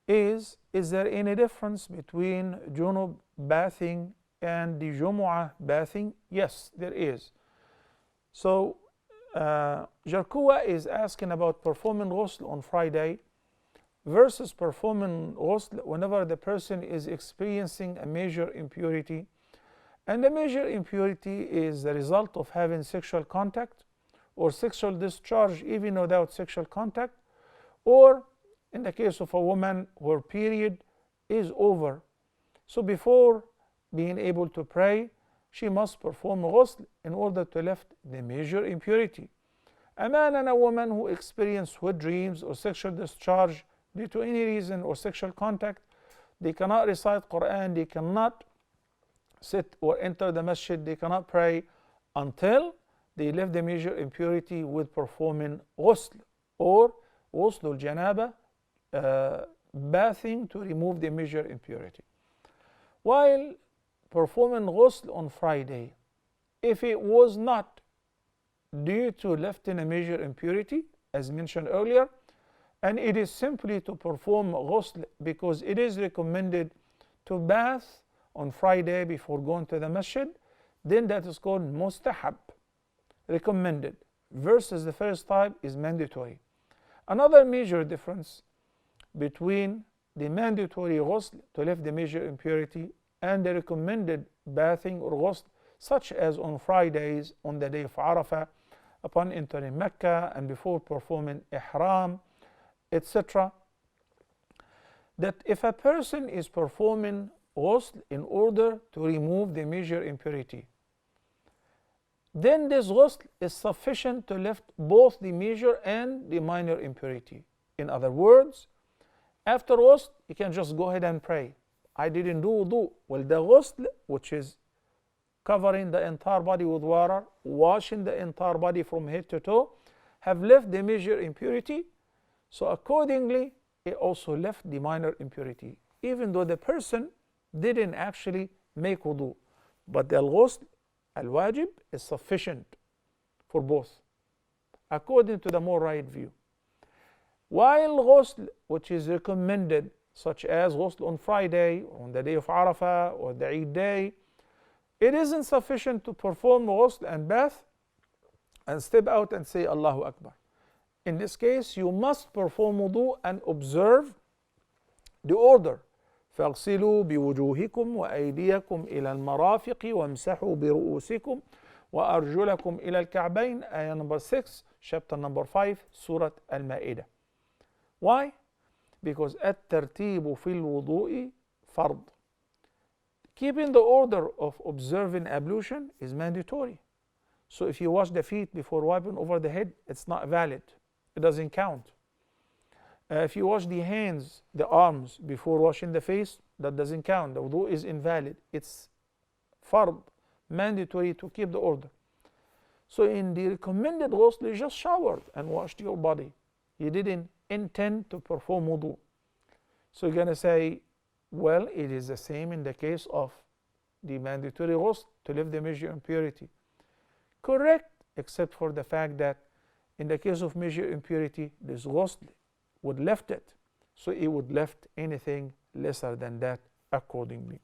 is there any difference between junub bathing and the Jumu'ah bathing? Yes, there is. So Jarkuwa is asking about performing ghusl on Friday versus performing ghusl whenever the person is experiencing a major impurity. And the major impurity is the result of having sexual contact or sexual discharge even without sexual contact, or in the case of a woman, her period is over. So before being able to pray, she must perform ghusl in order to lift the major impurity. A man and a woman who experience wet dreams or sexual discharge due to any reason or sexual contact, they cannot recite Quran, they cannot sit or enter the masjid, they cannot pray until they lift the major impurity with performing ghusl or ghusl janabah, bathing to remove the major impurity. While performing ghusl on Friday, if it was not due to lifting a major impurity, as mentioned earlier, and it is simply to perform ghusl because it is recommended to bath on Friday before going to the masjid, then that is called mustahab, recommended, versus the first type is mandatory. Another major difference between the mandatory ghusl to lift the major impurity and the recommended bathing or ghusl, such as on Fridays, on the day of Arafah, upon entering Mecca and before performing ihram, etc., that if a person is performing ghusl in order to remove the major impurity, then this ghusl is sufficient to lift both the major and the minor impurity. In other words, after ghusl, you can just go ahead and pray. I didn't do wudu. Well, the ghusl, which is covering the entire body with water, washing the entire body from head to toe, have left the major impurity. So accordingly, it also left the minor impurity, even though the person didn't actually make wudu. But the ghusl, al-wajib, is sufficient for both, according to the more right view. While ghusl, which is recommended, such as ghusl on Friday, on the day of Arafah, or the Eid day, it isn't sufficient to perform ghusl and bath and step out and say Allahu Akbar. In this case, you must perform wudu and observe the order. فاغسلوا بوجوهكم وأيديكم إلى المرافق وامسحوا برؤوسكم وأرجلكم إلى الكعبين. Ayah number 6, chapter number 5, Surah Al-Ma'idah. Why? Because الترتيب في الوضوء فرض. Keeping the order of observing ablution is mandatory. So if you wash the feet before wiping over the head, it's not valid. It doesn't count. If you wash the hands, the arms, before washing the face, that doesn't count. The wudu is invalid. It's fard, mandatory to keep the order. So in the recommended ghusl, you just showered and washed your body. You didn't intend to perform wudu. So you're going to say, well, it is the same in the case of the mandatory ghusl to lift the major impurity. Correct, except for the fact that in the case of major impurity, this ghusl would lift it. So it would lift anything lesser than that accordingly.